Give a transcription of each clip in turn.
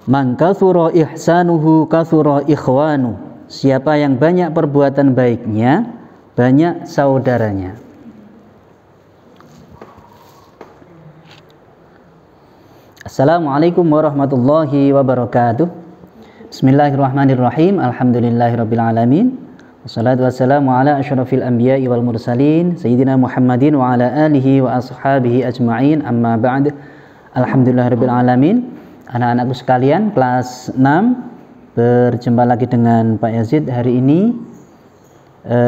Man kathura ihsanuhu kathura ikhwanu. Siapa yang banyak perbuatan baiknya, banyak saudaranya. Assalamualaikum warahmatullahi wabarakatuh. Bismillahirrahmanirrahim. Alhamdulillahirabbil alamin. Wassalatu wassalamu ala asyrafil anbiya'i wal mursalin sayyidina Muhammadin wa ala alihi wa ashabihi ajma'in. Amma ba'd. Alhamdulillahirabbil alamin. Anak-anakku sekalian, kelas 6, berjumpa lagi dengan Pak Yazid hari ini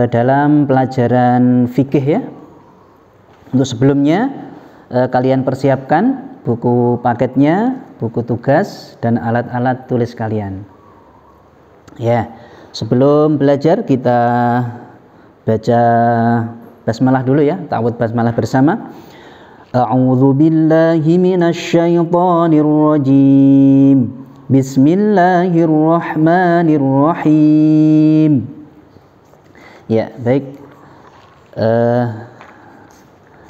dalam pelajaran fikih ya. Untuk sebelumnya kalian persiapkan buku paketnya, buku tugas, dan alat-alat tulis kalian. Ya, sebelum belajar kita baca basmalah dulu ya, ta'awudz basmalah bersama. A'udzu billahi minasy syaithanir rajim. Bismillahirrahmanirrahim. Ya, baik.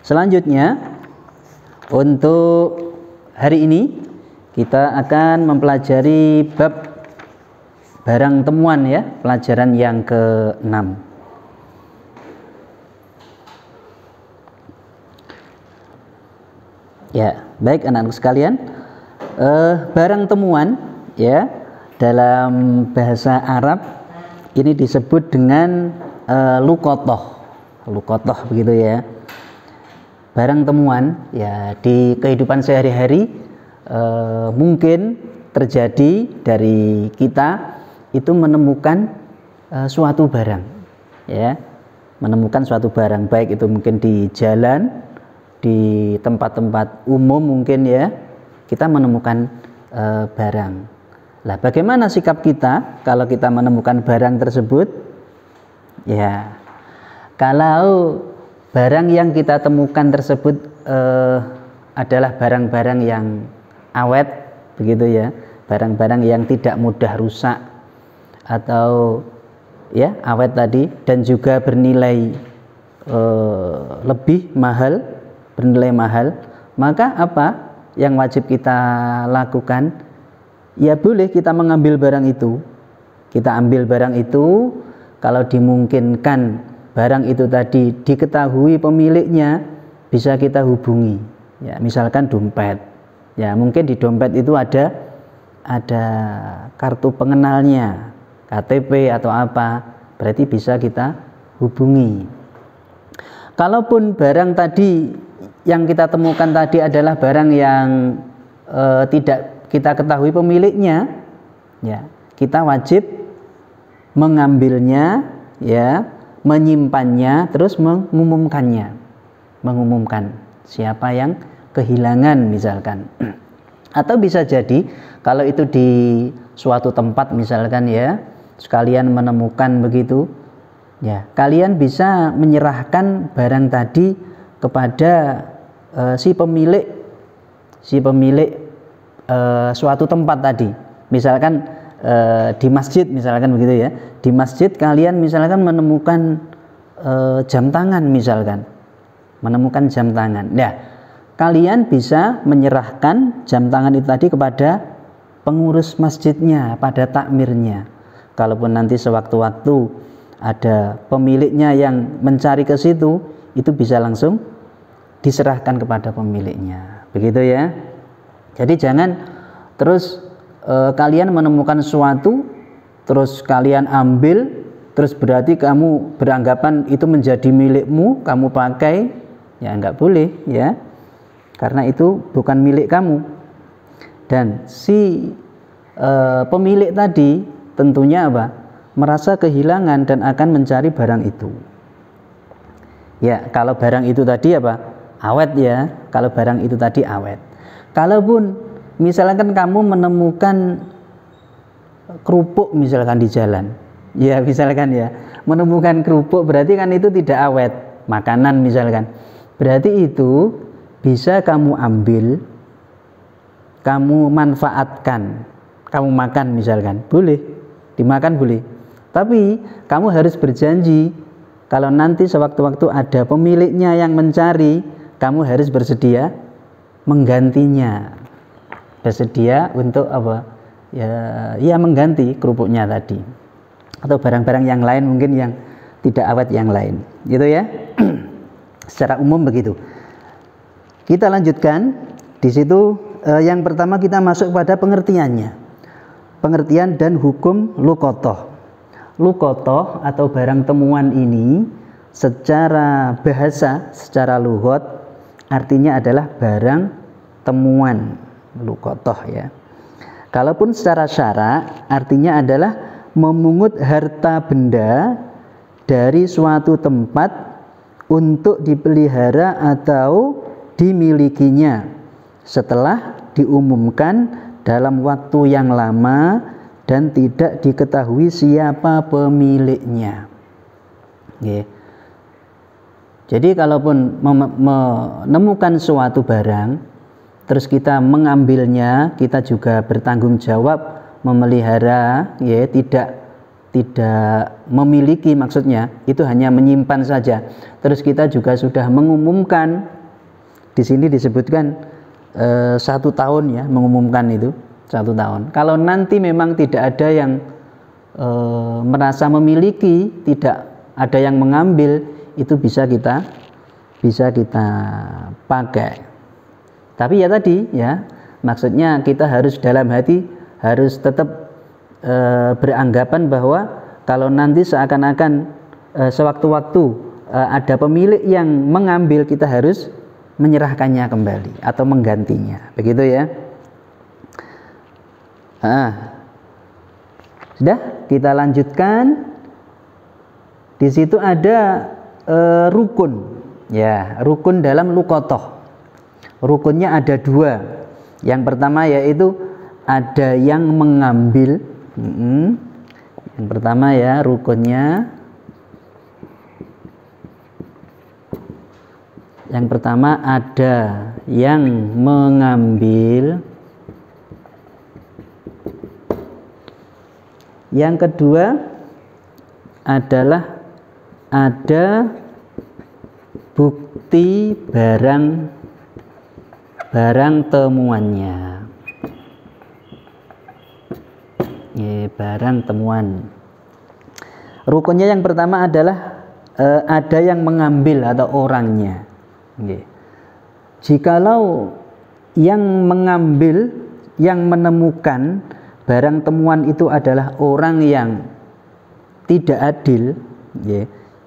Selanjutnya untuk hari ini kita akan mempelajari bab barang temuan ya, pelajaran yang ke-6. Ya, baik anak-anak sekalian, barang temuan ya dalam bahasa Arab ini disebut dengan luqathah begitu ya. Barang temuan ya di kehidupan sehari-hari mungkin terjadi dari kita itu menemukan suatu barang ya, menemukan suatu barang, baik itu mungkin di jalan, di tempat-tempat umum mungkin ya, kita menemukan barang. Lah bagaimana sikap kita kalau kita menemukan barang tersebut? Ya, kalau barang yang kita temukan tersebut adalah barang-barang yang awet begitu ya, barang-barang yang tidak mudah rusak atau ya awet tadi, dan juga bernilai lebih mahal, maka apa yang wajib kita lakukan? Ya boleh kita mengambil barang itu. Kita ambil barang itu kalau dimungkinkan barang itu tadi diketahui pemiliknya, bisa kita hubungi. Ya, misalkan dompet. Ya, mungkin di dompet itu ada kartu pengenalnya, KTP atau apa, berarti bisa kita hubungi. Kalaupun barang tadi yang kita temukan tadi adalah barang yang tidak kita ketahui pemiliknya, ya, kita wajib mengambilnya, ya, menyimpannya, terus mengumumkan siapa yang kehilangan misalkan. Atau bisa jadi kalau itu di suatu tempat misalkan ya, sekalian menemukan begitu, ya, kalian bisa menyerahkan barang tadi kepada si pemilik suatu tempat tadi. Misalkan di masjid misalkan begitu ya, di masjid kalian misalkan menemukan jam tangan misalkan, Nah, kalian bisa menyerahkan jam tangan itu tadi kepada pengurus masjidnya, pada takmirnya. Kalaupun nanti sewaktu-waktu ada pemiliknya yang mencari ke situ, itu bisa langsung diserahkan kepada pemiliknya, begitu ya. Jadi jangan terus kalian menemukan sesuatu terus kalian ambil, terus berarti kamu beranggapan itu menjadi milikmu, kamu pakai, ya enggak boleh ya, karena itu bukan milik kamu. Dan si pemilik tadi tentunya apa? Merasa kehilangan dan akan mencari barang itu. Ya, kalau barang itu tadi apa? Awet ya, kalau barang itu tadi awet. Kalaupun misalkan kamu menemukan kerupuk misalkan di jalan, ya misalkan ya, menemukan kerupuk berarti kan itu tidak awet, makanan misalkan. Berarti itu bisa kamu ambil, kamu manfaatkan, kamu makan misalkan, boleh, dimakan boleh. Tapi kamu harus berjanji kalau nanti sewaktu-waktu ada pemiliknya yang mencari, kamu harus bersedia menggantinya, bersedia untuk apa? ya mengganti kerupuknya tadi, atau barang-barang yang lain mungkin yang tidak awet yang lain, gitu ya. Secara umum begitu. Kita lanjutkan di situ. Yang pertama kita masuk pada pengertiannya, pengertian dan hukum luqathah. Luqathah atau barang temuan ini secara bahasa, secara lughat artinya adalah barang temuan, luqathah ya. Kalaupun secara syara artinya adalah memungut harta benda dari suatu tempat untuk dipelihara atau dimilikinya setelah diumumkan dalam waktu yang lama dan tidak diketahui siapa pemiliknya. Jadi kalaupun menemukan suatu barang terus kita mengambilnya, kita juga bertanggung jawab memelihara, ya, tidak memiliki, maksudnya itu hanya menyimpan saja. Terus kita juga sudah mengumumkan, di sini disebutkan 1 tahun ya, mengumumkan itu 1 tahun. Kalau nanti memang tidak ada yang merasa memiliki, tidak ada yang mengambil, itu bisa kita pakai. Tapi ya tadi ya, maksudnya kita harus dalam hati harus tetap beranggapan bahwa kalau nanti seakan-akan sewaktu-waktu ada pemilik yang mengambil, kita harus menyerahkannya kembali atau menggantinya, begitu ya. Sudah, kita lanjutkan. Di situ ada rukun, ya, rukun dalam luqathah. Rukunnya ada 2. Yang pertama yaitu ada yang mengambil. Yang pertama ya rukunnya. Yang pertama ada yang mengambil. Yang kedua adalah ada bukti barang temuannya. Barang temuan. Rukunnya yang pertama adalah ada yang mengambil atau orangnya. Jikalau yang mengambil, yang menemukan barang temuan itu adalah orang yang tidak adil,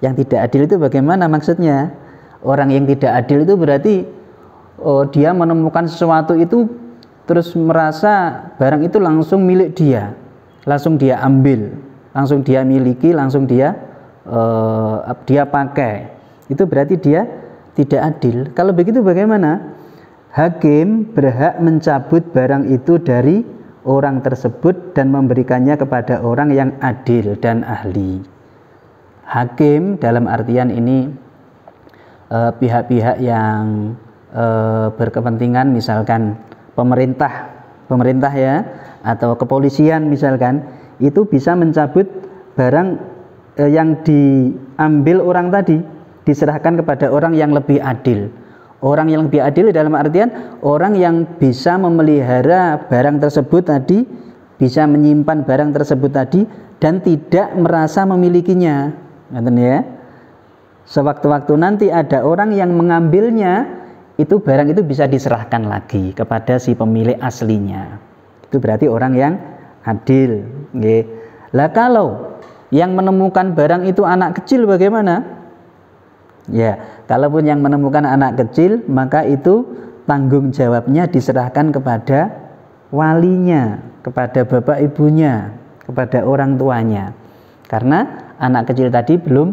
yang tidak adil itu bagaimana maksudnya? Orang yang tidak adil itu berarti dia menemukan sesuatu itu terus merasa barang itu langsung milik dia, langsung dia ambil, langsung dia miliki, langsung dia pakai. Itu berarti dia tidak adil. Kalau begitu bagaimana? Hakim berhak mencabut barang itu dari orang tersebut dan memberikannya kepada orang yang adil dan ahli. Hakim dalam artian ini pihak-pihak yang berkepentingan, misalkan pemerintah ya, atau kepolisian misalkan, itu bisa mencabut barang yang diambil orang tadi, diserahkan kepada orang yang lebih adil. Orang yang lebih adil dalam artian orang yang bisa memelihara barang tersebut tadi, bisa menyimpan barang tersebut tadi dan tidak merasa memilikinya. Ngerti ya? Sewaktu-waktu nanti ada orang yang mengambilnya, itu barang itu bisa diserahkan lagi kepada si pemilik aslinya. Itu berarti orang yang adil. Lah kalau yang menemukan barang itu anak kecil bagaimana? Ya, kalaupun yang menemukan anak kecil, maka itu tanggung jawabnya diserahkan kepada walinya, kepada bapak ibunya, kepada orang tuanya. Karena anak kecil tadi belum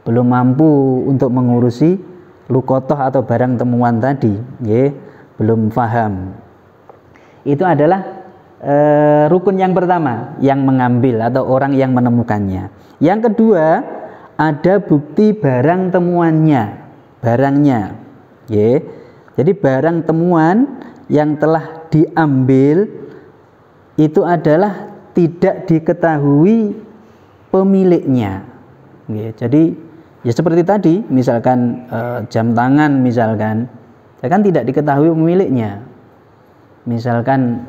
mampu untuk mengurusi luqathah atau barang temuan tadi, belum paham. Itu adalah rukun yang pertama, yang mengambil atau orang yang menemukannya. Yang kedua, ada bukti barang temuannya, barangnya. Jadi barang temuan yang telah diambil itu adalah tidak diketahui pemiliknya. Jadi ya seperti tadi, misalkan jam tangan misalkan, kan tidak diketahui pemiliknya. Misalkan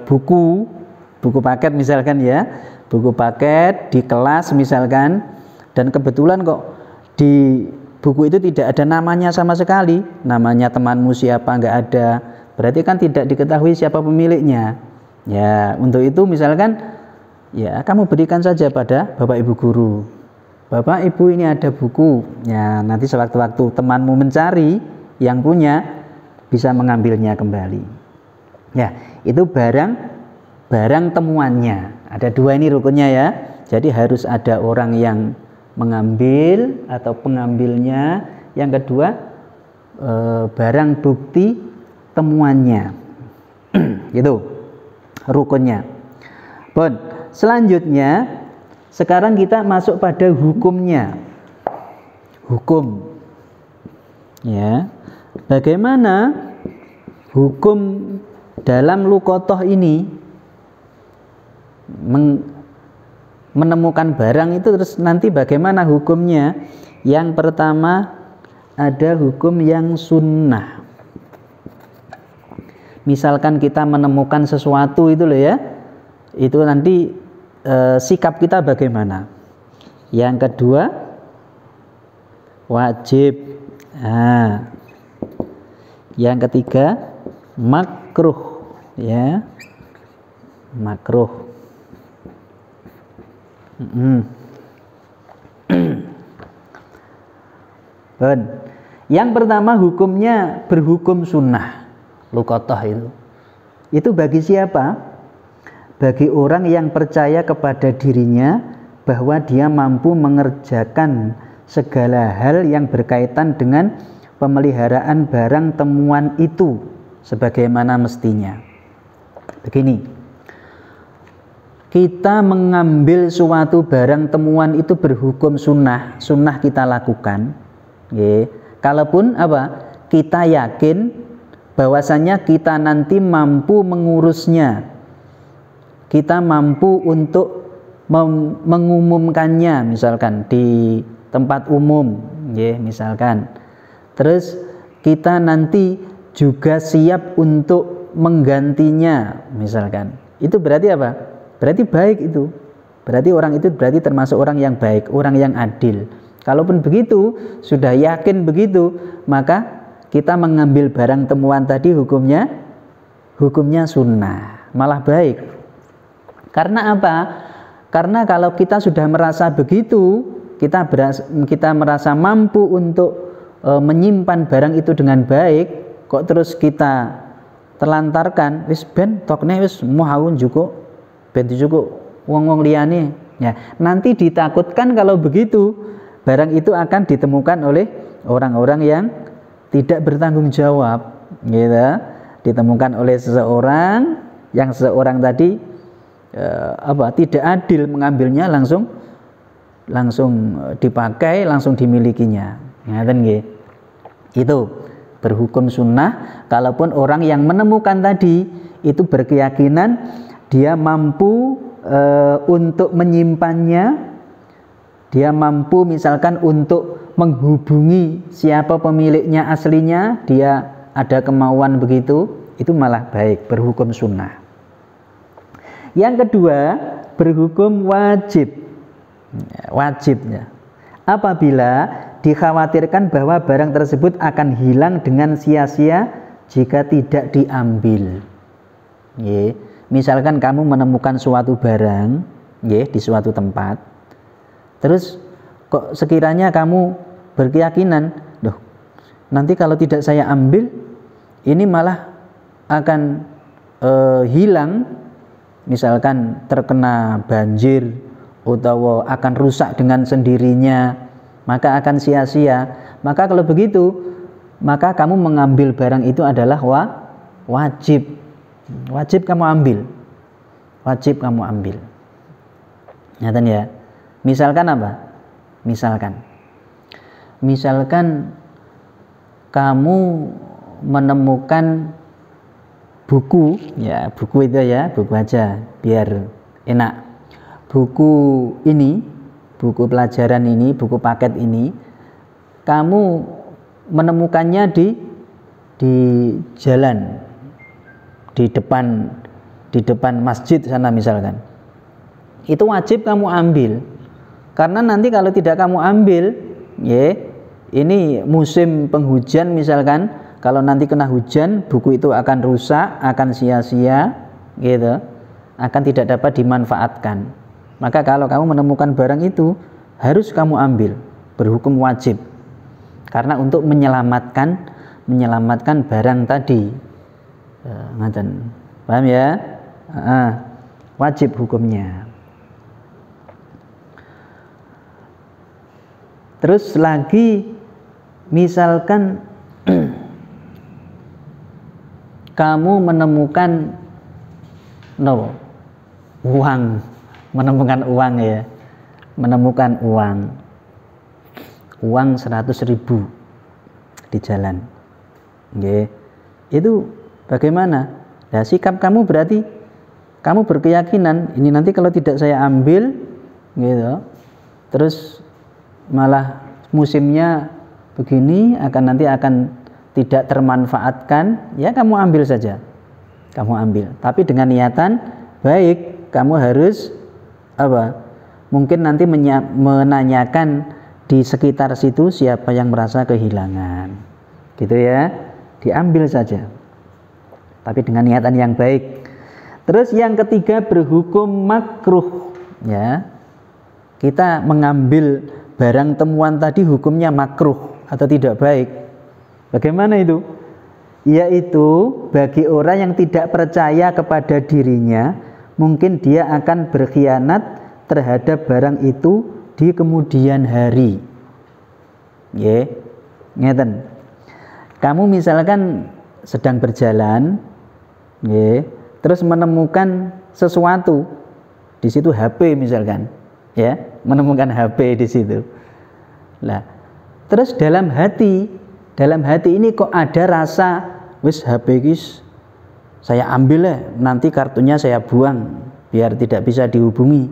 buku paket misalkan ya, buku paket di kelas misalkan, dan kebetulan kok di buku itu tidak ada namanya sama sekali, namanya temanmu siapa nggak ada, berarti kan tidak diketahui siapa pemiliknya. Ya, untuk itu misalkan ya kamu berikan saja pada Bapak Ibu guru. Bapak Ibu, ini ada buku. Ya, nanti sewaktu-waktu temanmu mencari yang punya bisa mengambilnya kembali. Ya, itu barang temuannya. Ada dua ini rukunnya ya. Jadi harus ada orang yang mengambil atau pengambilnya. Yang kedua barang bukti temuannya. Gitu rukunnya. Bon, selanjutnya sekarang kita masuk pada hukumnya. Hukum. Ya. Bagaimana hukum dalam luqathah ini menemukan barang itu, terus nanti bagaimana hukumnya? Yang pertama ada hukum yang sunnah. Misalkan kita menemukan sesuatu itu loh ya, itu nanti sikap kita bagaimana. Yang kedua wajib. Nah, yang ketiga makruh ya, makruh. Yang pertama hukumnya berhukum sunnah. Luqathah itu bagi siapa? Bagi orang yang percaya kepada dirinya bahwa dia mampu mengerjakan segala hal yang berkaitan dengan pemeliharaan barang temuan itu sebagaimana mestinya. Begini, kita mengambil suatu barang temuan itu berhukum sunnah, sunnah kita lakukan. Kalaupun apa? Kita yakin bahwasanya kita nanti mampu mengurusnya, kita mampu untuk mengumumkannya, misalkan di tempat umum, misalkan. Terus kita nanti juga siap untuk menggantinya, misalkan. Itu berarti apa? Berarti baik itu. Berarti orang itu berarti termasuk orang yang baik, orang yang adil. Kalaupun begitu, sudah yakin begitu, maka kita mengambil barang temuan tadi hukumnya sunnah, malah baik. Karena apa? Karena kalau kita sudah merasa begitu, kita merasa mampu untuk menyimpan barang itu dengan baik, kok terus kita terlantarkan, wis ben tokne wis muhawun juga, ben juga wong-wong liyane. Ya, nanti ditakutkan kalau begitu barang itu akan ditemukan oleh orang-orang yang tidak bertanggung jawab, gitu. Ditemukan oleh seseorang yang seseorang tadi tidak adil mengambilnya, langsung dipakai, langsung dimilikinya. Ngaten nggih. Itu berhukum sunnah. Kalaupun orang yang menemukan tadi itu berkeyakinan dia mampu untuk menyimpannya, dia mampu misalkan untuk menghubungi siapa pemiliknya aslinya, dia ada kemauan begitu, itu malah baik, berhukum sunnah. Yang kedua, berhukum wajib. Wajibnya apabila dikhawatirkan bahwa barang tersebut akan hilang dengan sia-sia jika tidak diambil. Misalkan kamu menemukan suatu barang di suatu tempat, terus kok sekiranya kamu berkeyakinan, nanti kalau tidak saya ambil, ini malah akan hilang, misalkan terkena banjir atau akan rusak dengan sendirinya, maka akan sia-sia. Maka kalau begitu, maka kamu mengambil barang itu adalah wajib. Wajib kamu ambil. Wajib kamu ambil. Nyata ya. Misalkan apa? Misalkan kamu menemukan buku, ya buku itu ya, buku aja biar enak. Buku ini, buku pelajaran ini, buku paket ini, kamu menemukannya di jalan, di depan masjid sana misalkan, itu wajib kamu ambil. Karena nanti kalau tidak kamu ambil, ya, ini musim penghujan misalkan, kalau nanti kena hujan, buku itu akan rusak, akan sia-sia, gitu, akan tidak dapat dimanfaatkan. Maka kalau kamu menemukan barang itu, harus kamu ambil, berhukum wajib. Karena untuk menyelamatkan barang tadi. Paham ya? Wajib hukumnya. Terus lagi misalkan kamu menemukan uang, menemukan uang ya, menemukan uang 100.000 di jalan, itu bagaimana? Nah, sikap kamu berarti kamu berkeyakinan ini nanti kalau tidak saya ambil, gitu, terus malah musimnya begini, nanti akan tidak termanfaatkan, ya kamu ambil saja, kamu ambil. Tapi dengan niatan baik, kamu harus mungkin nanti menanyakan di sekitar situ siapa yang merasa kehilangan, gitu ya, diambil saja, tapi dengan niatan yang baik. Terus yang ketiga berhukum makruh, ya, kita mengambil barang temuan tadi hukumnya makruh atau tidak baik. Bagaimana itu? Yaitu bagi orang yang tidak percaya kepada dirinya, mungkin dia akan berkhianat terhadap barang itu di kemudian hari. Ngeten. Kamu misalkan sedang berjalan, terus menemukan sesuatu di situ, HP misalkan, ya, menemukan HP di situ. Lah, terus dalam hati ini kok ada rasa, wis HP guys, saya ambil ya, nanti kartunya saya buang biar tidak bisa dihubungi.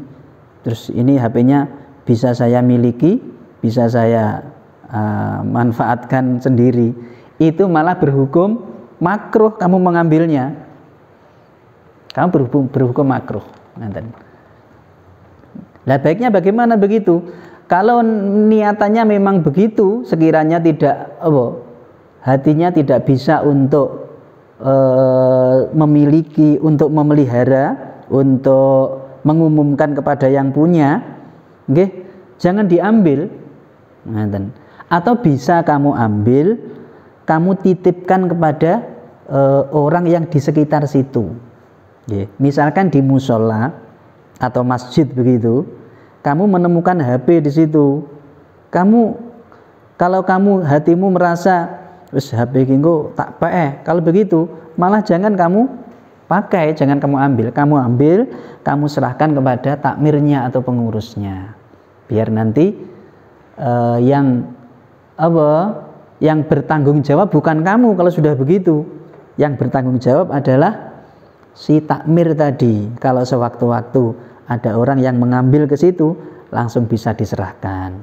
Terus ini HP-nya bisa saya miliki, bisa saya manfaatkan sendiri. Itu malah berhukum makruh kamu mengambilnya. Kamu berhukum makruh. Nah, baiknya bagaimana begitu? Kalau niatannya memang begitu, sekiranya tidak hatinya tidak bisa untuk memiliki, untuk memelihara, untuk mengumumkan kepada yang punya, jangan diambil. Atau bisa kamu ambil, kamu titipkan kepada orang yang di sekitar situ. Misalkan di musola atau masjid begitu, kamu menemukan HP di situ. Kalau kamu hatimu merasa wis HP kinggo tak pakai, kalau begitu malah jangan kamu pakai, jangan kamu ambil. Kamu serahkan kepada takmirnya atau pengurusnya. Biar nanti yang bertanggung jawab bukan kamu kalau sudah begitu. Yang bertanggung jawab adalah si takmir tadi. Kalau sewaktu-waktu ada orang yang mengambil ke situ, langsung bisa diserahkan.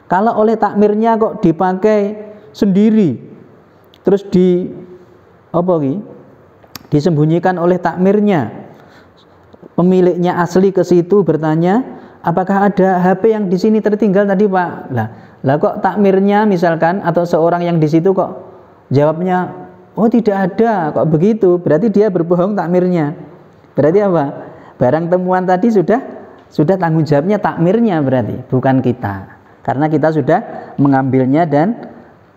Kalau oleh takmirnya kok dipakai sendiri, terus disembunyikan oleh takmirnya, pemiliknya asli ke situ bertanya, apakah ada HP yang di sini tertinggal tadi Pak? Lah kok takmirnya misalkan atau seorang yang di situ kok jawabnya, oh tidak ada, kok begitu? Berarti dia berbohong takmirnya. Berarti apa? Barang temuan tadi sudah tanggung jawabnya takmirnya, berarti bukan kita. Karena kita sudah mengambilnya dan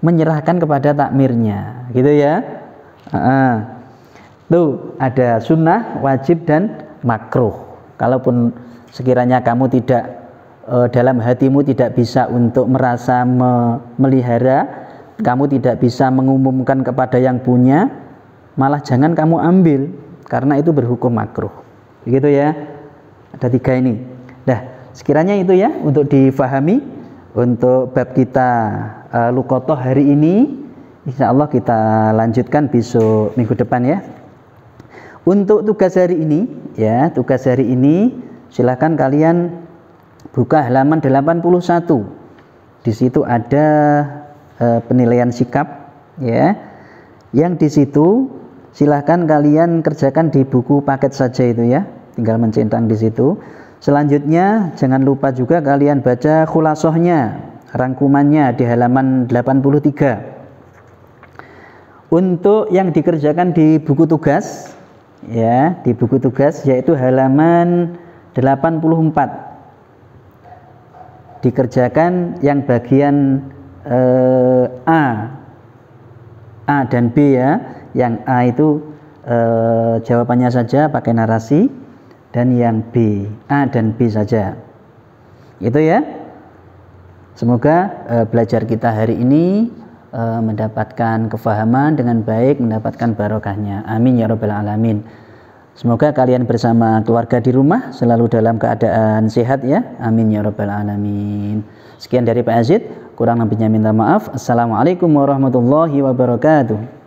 menyerahkan kepada takmirnya, gitu ya. Tuh ada sunnah, wajib dan makruh. Kalaupun sekiranya kamu tidak dalam hatimu tidak bisa untuk merasa memelihara, kamu tidak bisa mengumumkan kepada yang punya, malah jangan kamu ambil, karena itu berhukum makruh. Begitu ya. Ada 3 ini. Nah, sekiranya itu ya untuk difahami untuk bab kita luqathah hari ini. Insya Allah kita lanjutkan besok minggu depan ya. Untuk tugas hari ini ya, silakan kalian buka halaman 81. Di situ ada penilaian sikap ya. Yang di situ silahkan kalian kerjakan di buku paket saja itu ya, tinggal mencentang di situ. Selanjutnya jangan lupa juga kalian baca khulasohnya, rangkumannya di halaman 83. Untuk yang dikerjakan di buku tugas ya, di buku tugas yaitu halaman 84, dikerjakan yang bagian A dan B ya. Yang A itu jawabannya saja pakai narasi, dan yang B A dan B saja. Itu ya. Semoga belajar kita hari ini mendapatkan kefahaman dengan baik, mendapatkan barokahnya. Amin ya rabbal alamin. Semoga kalian bersama keluarga di rumah selalu dalam keadaan sehat ya. Amin ya rabbal alamin. Sekian dari Pak Azid, kurang lebihnya minta maaf. Assalamualaikum warahmatullahi wabarakatuh.